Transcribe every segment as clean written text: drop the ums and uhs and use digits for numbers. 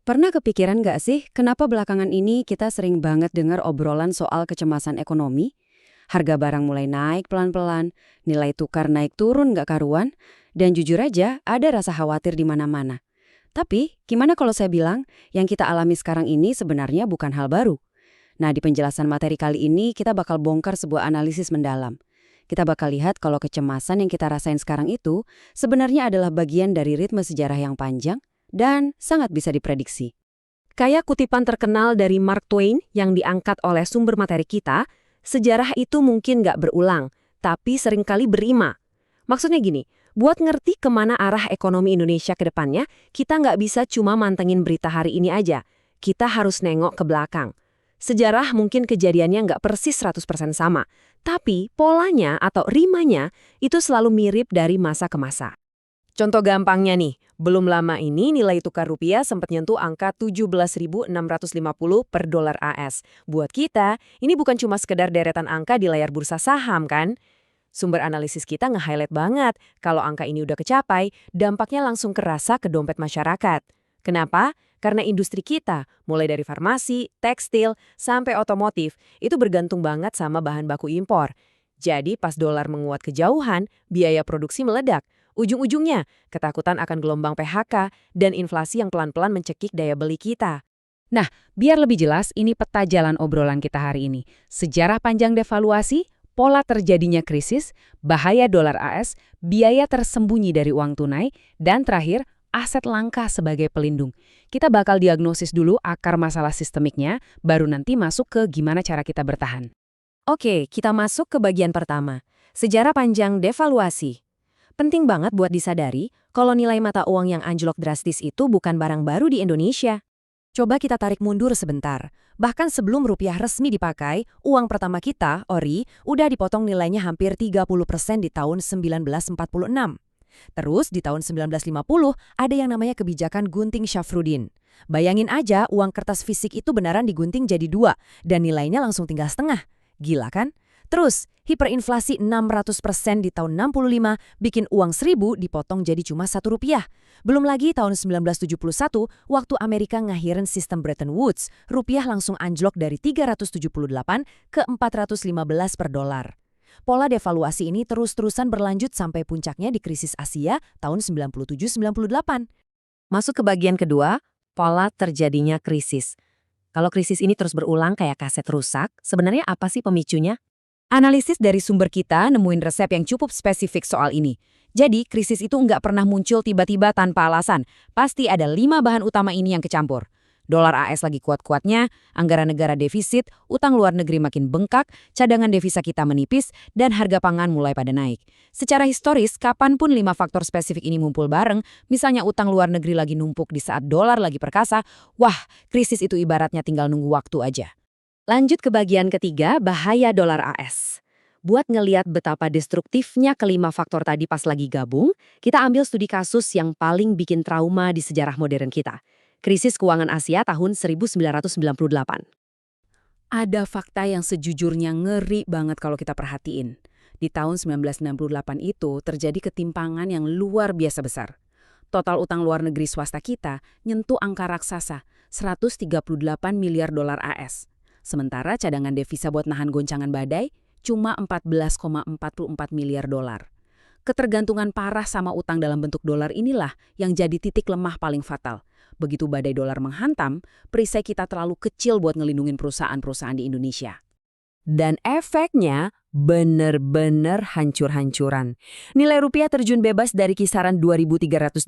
Pernah kepikiran nggak sih, kenapa belakangan ini kita sering banget dengar obrolan soal kecemasan ekonomi? Harga barang mulai naik pelan-pelan, nilai tukar naik turun nggak karuan, dan jujur aja ada rasa khawatir di mana-mana. Tapi, gimana kalau saya bilang, yang kita alami sekarang ini sebenarnya bukan hal baru? Nah, di penjelasan materi kali ini kita bakal bongkar sebuah analisis mendalam. Kita bakal lihat kalau kecemasan yang kita rasain sekarang itu sebenarnya adalah bagian dari ritme sejarah yang panjang dan sangat bisa diprediksi. Kayak kutipan terkenal dari Mark Twain yang diangkat oleh sumber materi kita, sejarah itu mungkin nggak berulang, tapi seringkali berima. Maksudnya gini, buat ngerti kemana arah ekonomi Indonesia ke depannya, kita nggak bisa cuma mantengin berita hari ini aja. Kita harus nengok ke belakang. Sejarah mungkin kejadiannya nggak persis 100% sama, tapi polanya atau rimanya itu selalu mirip dari masa ke masa. Contoh gampangnya nih, belum lama ini nilai tukar rupiah sempat nyentuh angka 17.650 per dolar AS. Buat kita, ini bukan cuma sekedar deretan angka di layar bursa saham kan? Sumber analisis kita nge-highlight banget, kalau angka ini udah kecapai, dampaknya langsung kerasa ke dompet masyarakat. Kenapa? Karena industri kita, mulai dari farmasi, tekstil, sampai otomotif, itu bergantung banget sama bahan baku impor. Jadi pas dolar menguat kejauhan, biaya produksi meledak. Ujung-ujungnya, ketakutan akan gelombang PHK dan inflasi yang pelan-pelan mencekik daya beli kita. Nah, biar lebih jelas, ini peta jalan obrolan kita hari ini. Sejarah panjang devaluasi, pola terjadinya krisis, bahaya dolar AS, biaya tersembunyi dari uang tunai, dan terakhir, aset langka sebagai pelindung. Kita bakal diagnosis dulu akar masalah sistemiknya, baru nanti masuk ke gimana cara kita bertahan. Oke, kita masuk ke bagian pertama. Sejarah panjang devaluasi. Penting banget buat disadari kalau nilai mata uang yang anjlok drastis itu bukan barang baru di Indonesia. Coba kita tarik mundur sebentar. Bahkan sebelum rupiah resmi dipakai, uang pertama kita, ORI, udah dipotong nilainya hampir 30% di tahun 1946. Terus di tahun 1950 ada yang namanya kebijakan gunting Syafruddin. Bayangin aja uang kertas fisik itu beneran digunting jadi 2 dan nilainya langsung tinggal setengah. Gila kan? Terus, hiperinflasi 600% di tahun 65 bikin uang 1.000 dipotong jadi cuma Rp1. Belum lagi tahun 1971, waktu Amerika ngakhirin sistem Bretton Woods, rupiah langsung anjlok dari 378 ke 415 per dolar. Pola devaluasi ini terus-terusan berlanjut sampai puncaknya di krisis Asia tahun 97-98. Masuk ke bagian kedua, pola terjadinya krisis. Kalau krisis ini terus berulang kayak kaset rusak, sebenarnya apa sih pemicunya? Analisis dari sumber kita nemuin resep yang cukup spesifik soal ini. Jadi, krisis itu nggak pernah muncul tiba-tiba tanpa alasan. Pasti ada 5 bahan utama ini yang kecampur. Dolar AS lagi kuat-kuatnya, anggaran negara defisit, utang luar negeri makin bengkak, cadangan devisa kita menipis, dan harga pangan mulai pada naik. Secara historis, kapanpun 5 faktor spesifik ini ngumpul bareng, misalnya utang luar negeri lagi numpuk di saat dolar lagi perkasa, wah, krisis itu ibaratnya tinggal nunggu waktu aja. Lanjut ke bagian ketiga, bahaya dolar AS. Buat ngeliat betapa destruktifnya kelima faktor tadi pas lagi gabung, kita ambil studi kasus yang paling bikin trauma di sejarah modern kita. Krisis keuangan Asia tahun 1998. Ada fakta yang sejujurnya ngeri banget kalau kita perhatiin. Di tahun 1998 itu terjadi ketimpangan yang luar biasa besar. Total utang luar negeri swasta kita nyentuh angka raksasa, 138 miliar dolar AS. Sementara cadangan devisa buat nahan goncangan badai cuma 14,44 miliar dolar. Ketergantungan parah sama utang dalam bentuk dolar inilah yang jadi titik lemah paling fatal. Begitu badai dolar menghantam, perisai kita terlalu kecil buat ngelindungin perusahaan-perusahaan di Indonesia. Dan efeknya bener-bener hancur-hancuran. Nilai rupiah terjun bebas dari kisaran 2.380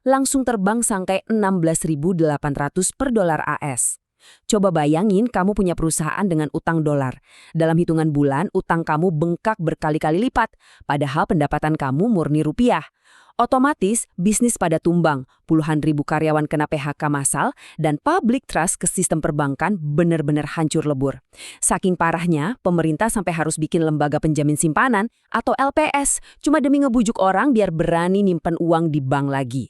langsung terbang sampai 16.800 per dolar AS. Coba bayangin kamu punya perusahaan dengan utang dolar. Dalam hitungan bulan, utang kamu bengkak berkali-kali lipat, padahal pendapatan kamu murni rupiah. Otomatis, bisnis pada tumbang, puluhan ribu karyawan kena PHK massal, dan public trust ke sistem perbankan benar-benar hancur lebur. Saking parahnya, pemerintah sampai harus bikin lembaga penjamin simpanan atau LPS, cuma demi ngebujuk orang biar berani nyimpen uang di bank lagi.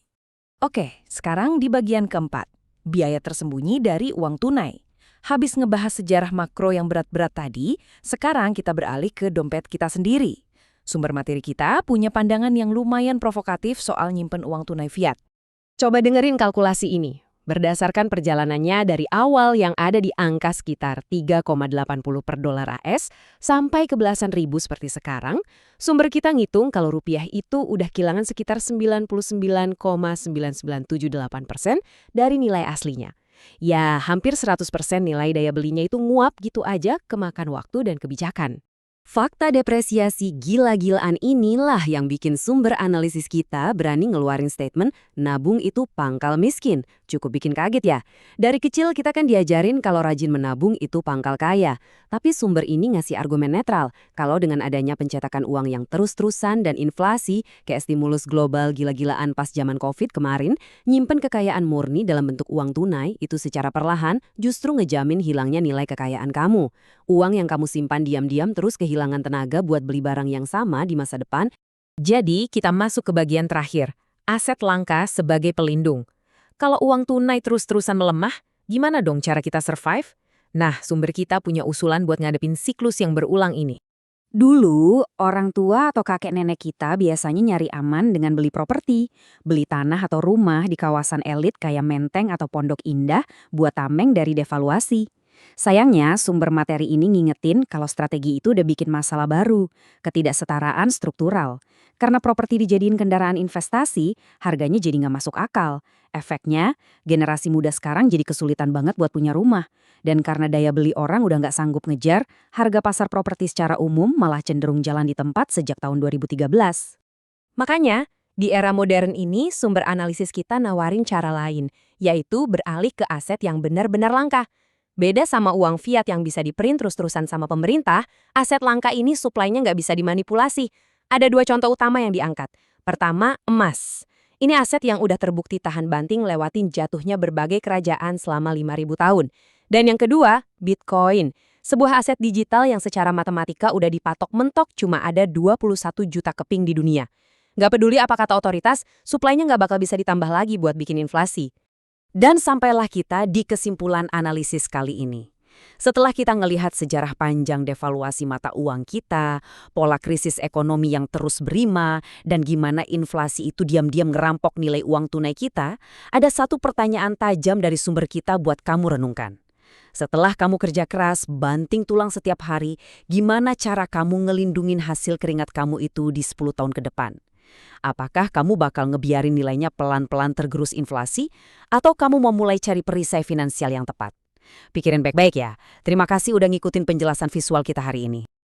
Oke, sekarang di bagian keempat. Biaya tersembunyi dari uang tunai. Habis ngebahas sejarah makro yang berat-berat tadi, sekarang kita beralih ke dompet kita sendiri. Sumber materi kita punya pandangan yang lumayan provokatif soal nyimpen uang tunai fiat. Coba dengerin kalkulasi ini. Berdasarkan perjalanannya dari awal yang ada di angka sekitar 3,80 per dolar AS sampai ke belasan ribu seperti sekarang, sumber kita ngitung kalau rupiah itu udah kehilangan sekitar 99,9978% dari nilai aslinya. Ya, hampir 100% nilai daya belinya itu nguap gitu aja kemakan waktu dan kebijakan. Fakta depresiasi gila-gilaan inilah yang bikin sumber analisis kita berani ngeluarin statement nabung itu pangkal miskin. Cukup bikin kaget ya. Dari kecil kita kan diajarin kalau rajin menabung itu pangkal kaya. Tapi sumber ini ngasih argumen netral. Kalau dengan adanya pencetakan uang yang terus-terusan dan inflasi, kayak stimulus global gila-gilaan pas zaman COVID kemarin, nyimpen kekayaan murni dalam bentuk uang tunai itu secara perlahan justru ngejamin hilangnya nilai kekayaan kamu. Uang yang kamu simpan diam-diam terus kehilangan tenaga buat beli barang yang sama di masa depan. Jadi, kita masuk ke bagian terakhir, aset langka sebagai pelindung. Kalau uang tunai terus-terusan melemah, gimana dong cara kita survive? Nah, sumber kita punya usulan buat ngadepin siklus yang berulang ini. Dulu, orang tua atau kakek nenek kita biasanya nyari aman dengan beli properti, beli tanah atau rumah di kawasan elit kayak Menteng atau Pondok Indah buat tameng dari devaluasi. Sayangnya, sumber materi ini ngingetin kalau strategi itu udah bikin masalah baru, ketidaksetaraan struktural. Karena properti dijadiin kendaraan investasi, harganya jadi nggak masuk akal. Efeknya, generasi muda sekarang jadi kesulitan banget buat punya rumah. Dan karena daya beli orang udah nggak sanggup ngejar, harga pasar properti secara umum malah cenderung jalan di tempat sejak tahun 2013. Makanya, di era modern ini, sumber analisis kita nawarin cara lain, yaitu beralih ke aset yang benar-benar langka. Beda sama uang fiat yang bisa diprint terus-terusan sama pemerintah, aset langka ini suplainya nggak bisa dimanipulasi. Ada 2 contoh utama yang diangkat. Pertama, emas. Ini aset yang udah terbukti tahan banting lewatin jatuhnya berbagai kerajaan selama 5.000 tahun. Dan yang kedua, Bitcoin. Sebuah aset digital yang secara matematika udah dipatok mentok cuma ada 21 juta keping di dunia. Nggak peduli apa kata otoritas, suplainya nggak bakal bisa ditambah lagi buat bikin inflasi. Dan sampailah kita di kesimpulan analisis kali ini. Setelah kita ngelihat sejarah panjang devaluasi mata uang kita, pola krisis ekonomi yang terus berima, dan gimana inflasi itu diam-diam ngerampok nilai uang tunai kita, ada satu pertanyaan tajam dari sumber kita buat kamu renungkan. Setelah kamu kerja keras, banting tulang setiap hari, gimana cara kamu ngelindungin hasil keringat kamu itu di 10 tahun ke depan? Apakah kamu bakal ngebiarin nilainya pelan-pelan tergerus inflasi, atau kamu mau mulai cari perisai finansial yang tepat? Pikirin baik-baik ya. Terima kasih udah ngikutin penjelasan visual kita hari ini.